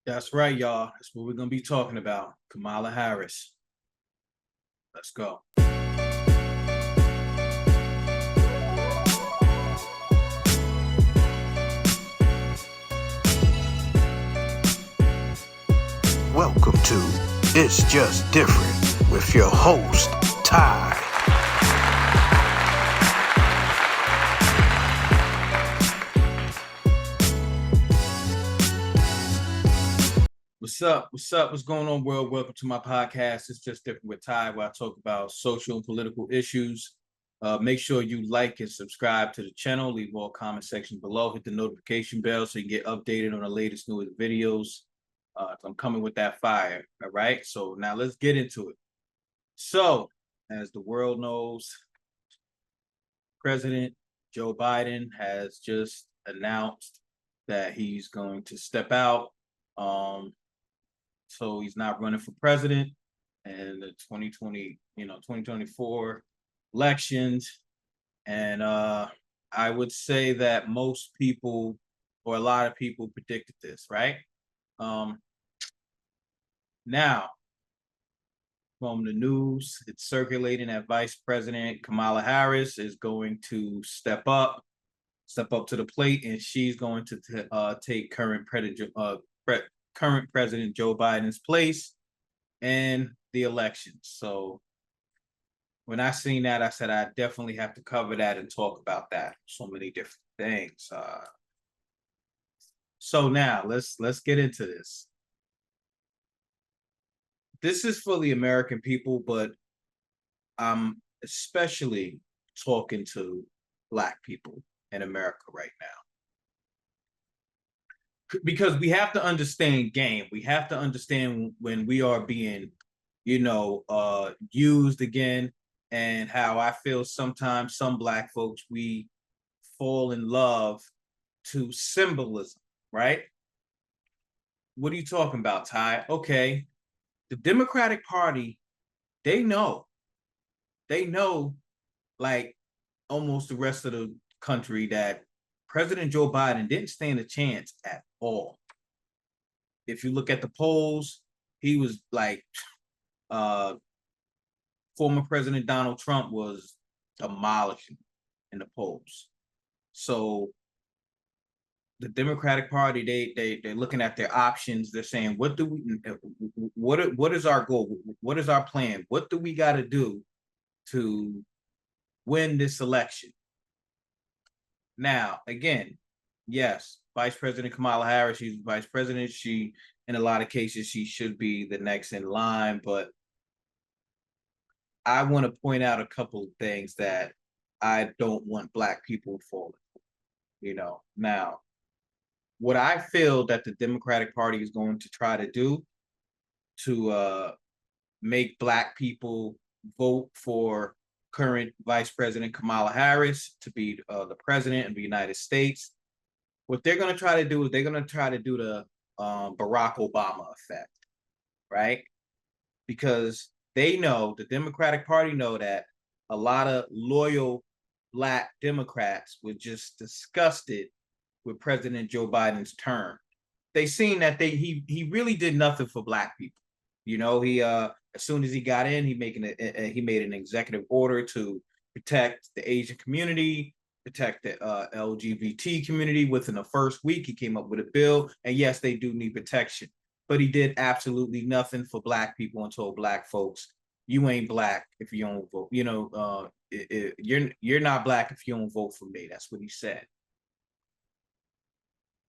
That's right, y'all. That's what we're gonna be talking about. Kamala Harris. Let's go. Welcome to It's Just Different with your host, Ty. What's up? What's up? What's going on, world? Welcome to my podcast. It's Just Different with Ty, where I talk about social and political issues. Make sure you like and subscribe to the channel. Leave all comment section below. Hit the notification bell so you get updated on the latest newest videos. I'm coming with that fire. All right. So now let's get into it. So, as the world knows, President Joe Biden has just announced that he's going to step out. So he's not running for president in the 2024 elections. And I would say that most people or a lot of people predicted this, right? Now, from the news, it's circulating that Vice President Kamala Harris is going to step up to the plate, and she's going to take current President Joe Biden's place in the elections. So when I seen that, I said I definitely have to cover that and talk about that. So many different things. So now let's get into this. This is for the American people, but I'm especially talking to Black people in America right now. Because we have to understand game. We have to understand when we are being, used again, and how I feel sometimes some Black folks, we fall in love to symbolism, right? What are you talking about, Ty? Okay, the Democratic Party, they know, like almost the rest of the country, that President Joe Biden didn't stand a chance at all. If you look at the polls, he was like, former President Donald Trump was demolishing in the polls. So the Democratic Party, they're looking at their options. They're saying, what is our goal? What is our plan? What do we got to do to win this election? Now, again, yes, Vice President Kamala Harris, she's vice president. She, in a lot of cases, she should be the next in line. But I want to point out a couple of things that I don't want Black people falling for. Now, what I feel that the Democratic Party is going to try to do to make Black people vote for current Vice President Kamala Harris to be the president of the United States. What they're going to try to do is they're going to try to do the Barack Obama effect, right? Because they know, the Democratic Party know, that a lot of loyal Black Democrats were just disgusted with President Joe Biden's term. They seen that he really did nothing for Black people. He as soon as he got in, he made an executive order to protect the Asian community, protect the LGBT community. Within the first week, he came up with a bill, and yes, they do need protection, but he did absolutely nothing for Black people and told Black folks, you ain't Black if you don't vote. You're not Black if you don't vote for me. That's what he said.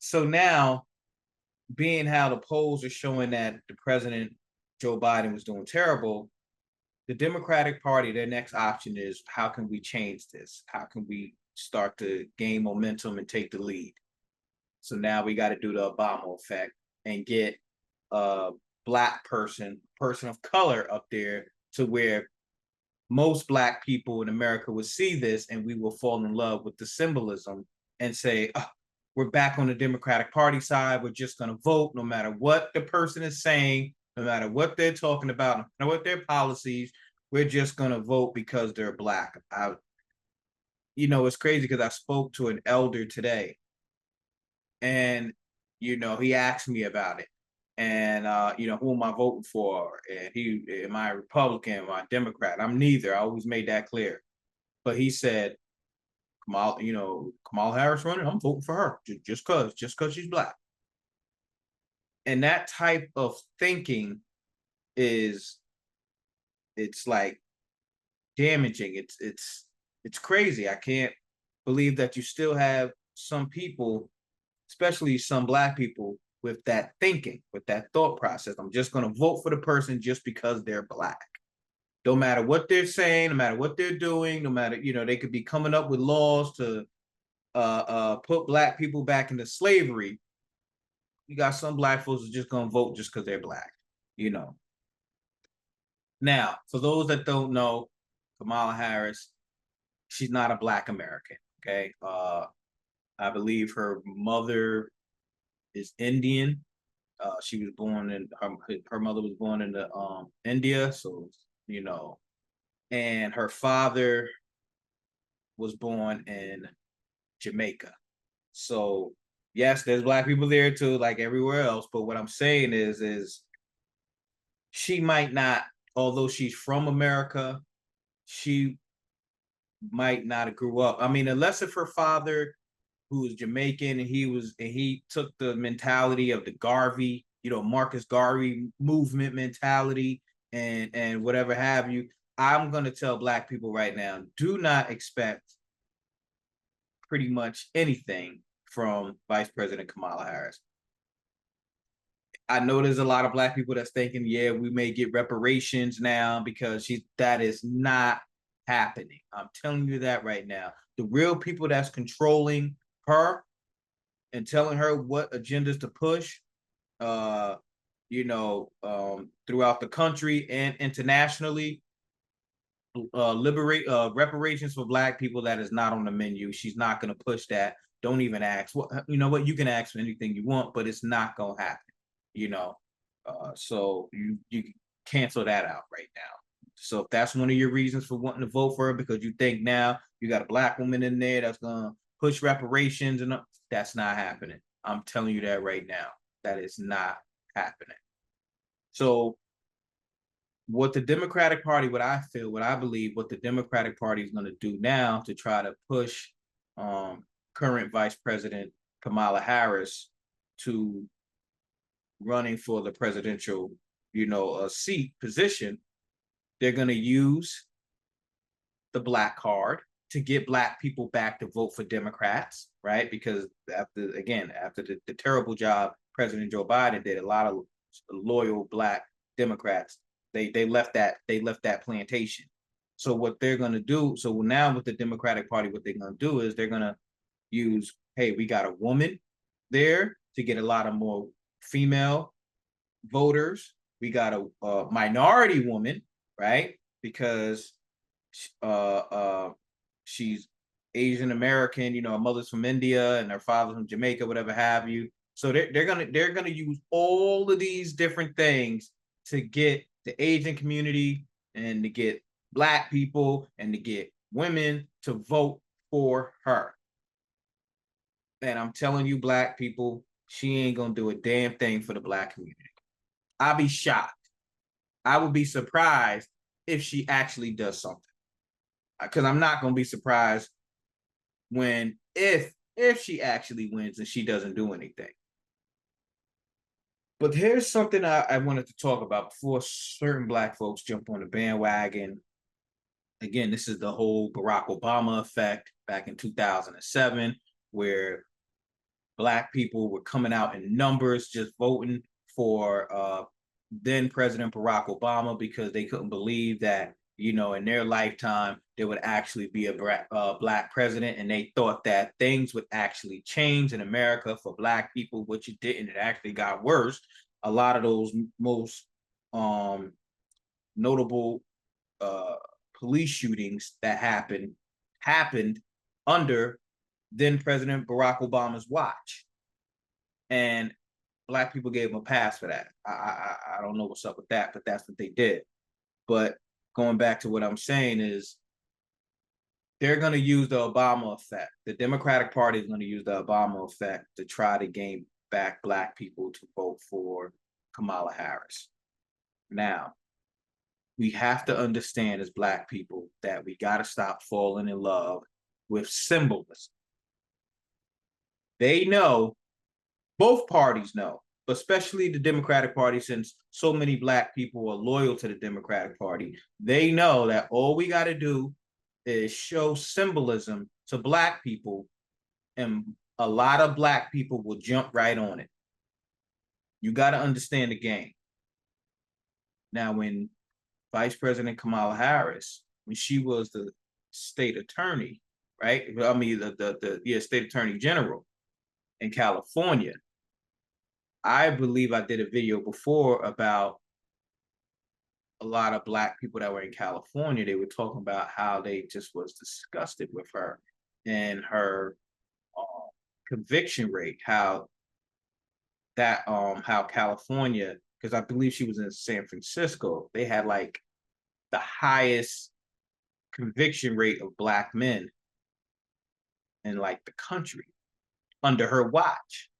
So now, being how the polls are showing that the president Joe Biden was doing terrible, the Democratic Party, their next option is, how can we change this? How can we start to gain momentum and take the lead? So now we got to do the Obama effect and get a Black person of color up there, to where most Black people in America would see this, and we will fall in love with the symbolism and say, oh, we're back on the Democratic Party side. We're just going to vote no matter what the person is saying, no matter what they're talking about, no matter what their policies. We're just going to vote because they're Black. It's crazy because I spoke to an elder today, and he asked me about it. and who am I voting for? And am I a Republican? Am I a Democrat? I'm neither. I always made that clear. But he said, Kamala Harris running, I'm voting for her just cause she's black. And that type of thinking it's like damaging. It's crazy. I can't believe that you still have some people, especially some black people, with that thinking, with that thought process. I'm just going to vote for the person just because they're black. No matter what they're saying, no matter what they're doing, no matter, they could be coming up with laws to put black people back into slavery. You got some black folks who are just going to vote just because they're black, you know. Now, for those that don't know, Kamala Harris, she's not a black American. Okay. I believe her mother is Indian. She was born in her mother was born in India, so and her father was born in Jamaica. So yes, there's black people there too, like everywhere else. But what I'm saying is she might not, although she's from America, she might not have grew up. I mean, unless if her father, who was Jamaican, and he took the mentality of the Garvey, Marcus Garvey movement mentality and whatever have you. I'm gonna tell black people right now, do not expect pretty much anything from Vice President Kamala Harris. I know there's a lot of black people that's thinking, yeah, we may get reparations now because that is not happening. I'm telling you that right now. The real people that's controlling her and telling her what agendas to push, throughout the country and internationally, reparations for black people, that is not on the menu. She's not going to push that. Don't even ask. What, you can ask for anything you want, but it's not going to happen. So you cancel that out right now. So if that's one of your reasons for wanting to vote for her, because you think now you got a black woman in there that's gonna push reparations, and that's not happening. I'm telling you that right now. That is not happening. So what the Democratic Party, what I believe, what the Democratic Party is going to do now to try to push current Vice President Kamala Harris to running for the presidential, position, they're going to use the black card to get black people back to vote for Democrats, right? Because after the terrible job President Joe Biden did, a lot of loyal black Democrats, they left that plantation. So what they're going to do, so now with the Democratic Party, what they're going to do is they're going to use, hey, we got a woman there to get a lot of more female voters. We got a minority woman, right? Because she's Asian American, her mother's from India and her father's from Jamaica, whatever have you. So they're gonna use all of these different things to get the Asian community and to get black people and to get women to vote for her. And I'm telling you, black people, she ain't gonna do a damn thing for the black community. I'll be shocked. I would be surprised if she actually does something. Because I'm not gonna be surprised if she actually wins and she doesn't do anything. But here's something I wanted to talk about before certain black folks jump on the bandwagon. Again, this is the whole Barack Obama effect back in 2007, where black people were coming out in numbers just voting for then President Barack Obama because they couldn't believe that, in their lifetime, there would actually be a black president, and they thought that things would actually change in America for black people, which it didn't. It actually got worse. A lot of those most notable police shootings that happened under then President Barack Obama's watch. And black people gave him a pass for that. I don't know what's up with that, but that's what they did. But going back to what I'm saying is they're going to use the Obama effect. The Democratic Party is going to use the Obama effect to try to gain back black people to vote for Kamala Harris. Now, we have to understand as Black people that we got to stop falling in love with symbolism. They know, both parties know, but especially the Democratic Party, since so many Black people are loyal to the Democratic Party, they know that all we got to do is show symbolism to Black people, and a lot of Black people will jump right on it. You got to understand the game. Now, when Vice President Kamala Harris, when she was the state attorney, right? I mean, the state attorney general in California, I believe I did a video before about a lot of Black people that were in California. They were talking about how they just was disgusted with her and her conviction rate, how California, because I believe she was in San Francisco, they had like the highest conviction rate of Black men in like the country under her watch,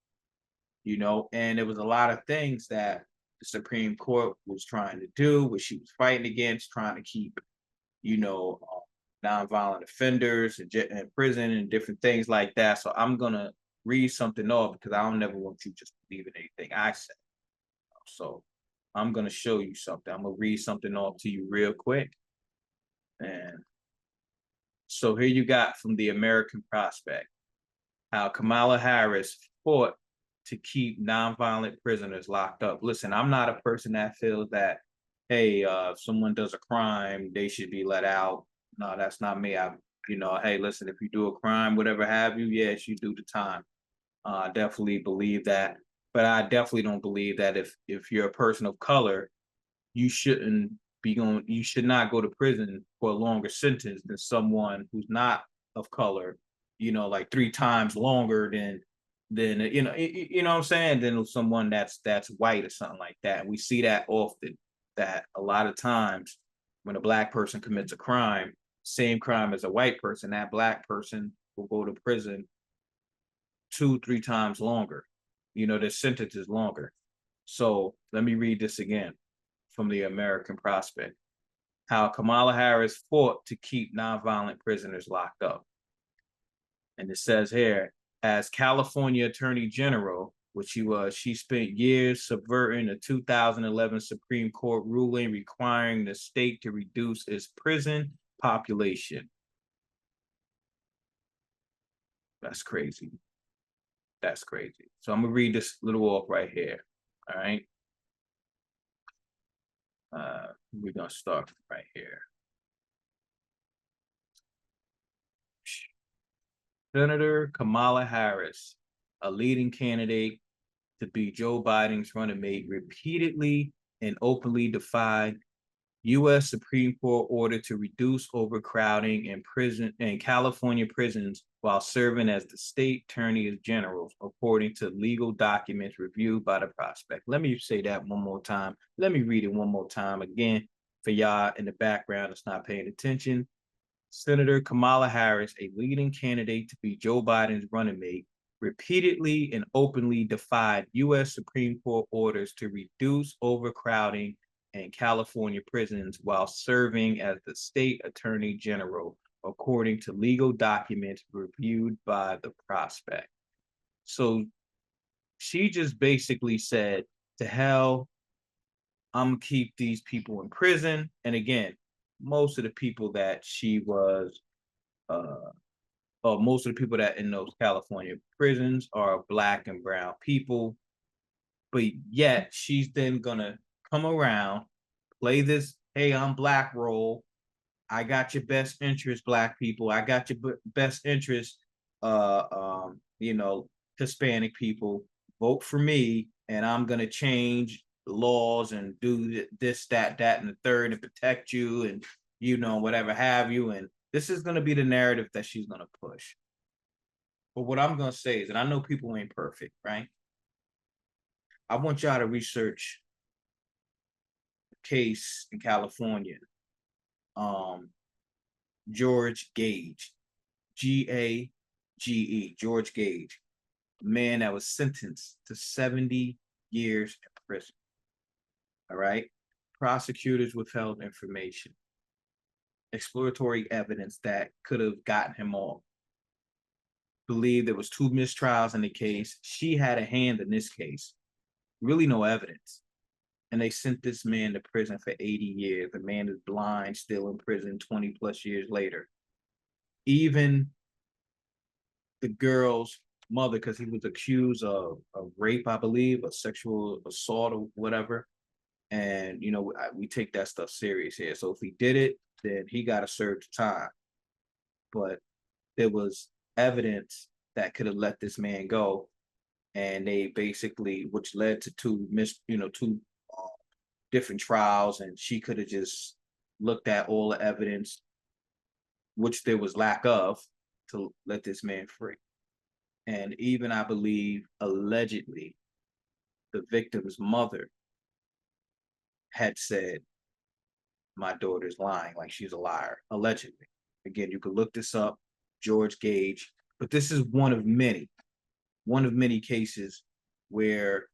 and there was a lot of things that the Supreme Court was trying to do, what she was fighting against, trying to keep, nonviolent offenders in prison and different things like that. So I'm gonna read something off because I don't never want you just believing anything I say. So I'm gonna show you something. I'm gonna read something off to you real quick. And so here you got from the American Prospect, how Kamala Harris fought to keep nonviolent prisoners locked up. Listen, I'm not a person that feels that, hey, if someone does a crime, they should be let out. No, that's not me. Hey, listen, if you do a crime, whatever have you, yes, you do the time. I definitely believe that. But I definitely don't believe that if you're a person of color, you should not go to prison for a longer sentence than someone who's not of color, like 3 times longer than what I'm saying, than someone that's white or something like that. And we see that often, that a lot of times when a Black person commits a crime, same crime as a white person, that Black person will go to prison 2-3 times longer. Their sentence is longer. So let me read this again from the American Prospect, how Kamala Harris fought to keep nonviolent prisoners locked up. And it says here, as California Attorney General, which she spent years subverting a 2011 Supreme Court ruling requiring the state to reduce its prison population. That's crazy. That's crazy. So I'm gonna read this little off right here. All right. We're gonna start right here. Senator Kamala Harris, a leading candidate to be Joe Biden's running mate, repeatedly and openly defied U.S. Supreme Court order to reduce overcrowding in California prisons while serving as the state attorney general, according to legal documents reviewed by the Prospect. Let me say that one more time. Let me read it one more time again for y'all in the background that's not paying attention. Senator Kamala Harris, a leading candidate to be Joe Biden's running mate, repeatedly and openly defied U.S. Supreme Court orders to reduce overcrowding in California prisons while serving as the state attorney general, according to legal documents reviewed by the Prospect. So she just basically said, to hell, I'm gonna keep these people in prison. And again, most of the people that she was, most of the people that in those California prisons are Black and brown people. But yet she's then gonna come around, play this, hey, I'm Black role. I got your best interest, Black people. I got your best interest, Hispanic people. Vote for me, and I'm gonna change the laws and do this, that, and the third, and protect you, and whatever have you. And this is gonna be the narrative that she's gonna push. But what I'm gonna say is, and I know people ain't perfect, right? I want y'all to research a case in California. George Gage, Gage, George Gage, a man that was sentenced to 70 years in prison. All right. Prosecutors withheld information, exploratory evidence that could have gotten him off. Believe there was 2 mistrials in the case. She had a hand in this case. Really no evidence. And they sent this man to prison for 80 years. The man is blind, still in prison 20 plus years later. Even the girl's mother, because he was accused of rape, I believe, of sexual assault or whatever. And, you know, we take that stuff serious here. So if he did it, then he got to serve the time. But there was evidence that could have let this man go. And they basically, which led to two different trials. And she could have just looked at all the evidence, which there was lack of, to let this man free. And even, I believe, allegedly, the victim's mother had said, my daughter's lying, like she's a liar, allegedly. Again, you could look this up, George Gage, but this is one of many cases where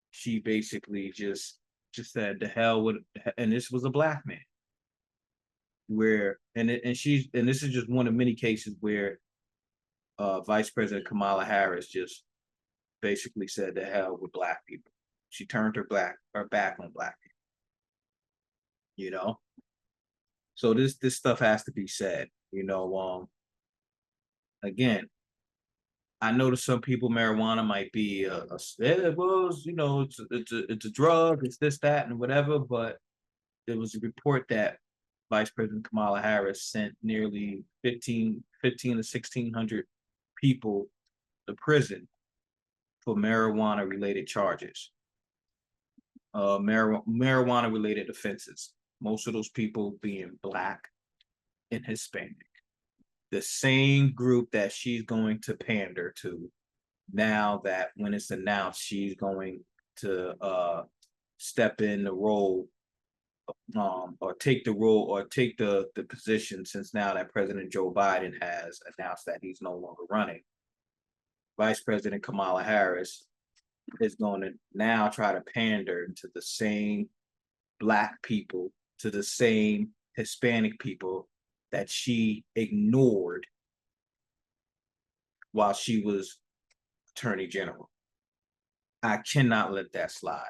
she basically just said the hell with, and this was a black man. Where and this is just one of many cases where Vice President Kamala Harris just basically said the hell with black people. She turned her back on black people. You know, so this stuff has to be said. You know, again, I know to some people marijuana might be it was, you know, it's a drug, it's this, that, and whatever, but there was a report that Vice President Kamala Harris sent nearly 15 to 1,600 people to prison for marijuana related charges, marijuana related offenses. Most of those people being black and Hispanic. The same group that she's going to pander to now that when it's announced she's going to step in the role or take the role or take the position, since now that President Joe Biden has announced that he's no longer running. Vice President Kamala Harris is going to now try to pander to the same black people, to the same Hispanic people that she ignored while she was Attorney General. I cannot let that slide.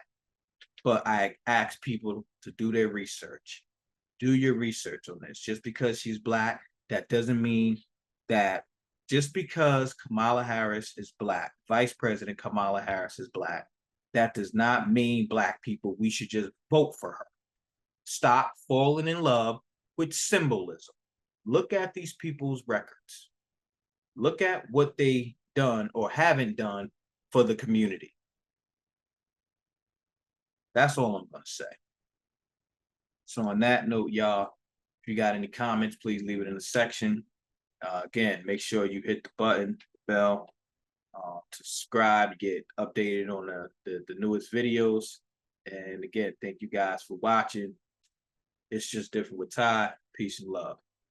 But I ask people to do their research. Do your research on this. Just because she's black, that doesn't mean that just because Kamala Harris is black, Vice President Kamala Harris is black, that does not mean black people, we should just vote for her. Stop falling in love with symbolism. Look at these people's records. Look at what they done or haven't done for the community. That's all I'm going to say. So on that note, y'all, if you got any comments, please leave it in the section. Again, make sure you hit the button, the bell, to subscribe to get updated on the newest videos. And again, thank you guys for watching. It's just different with Ty. Peace and love.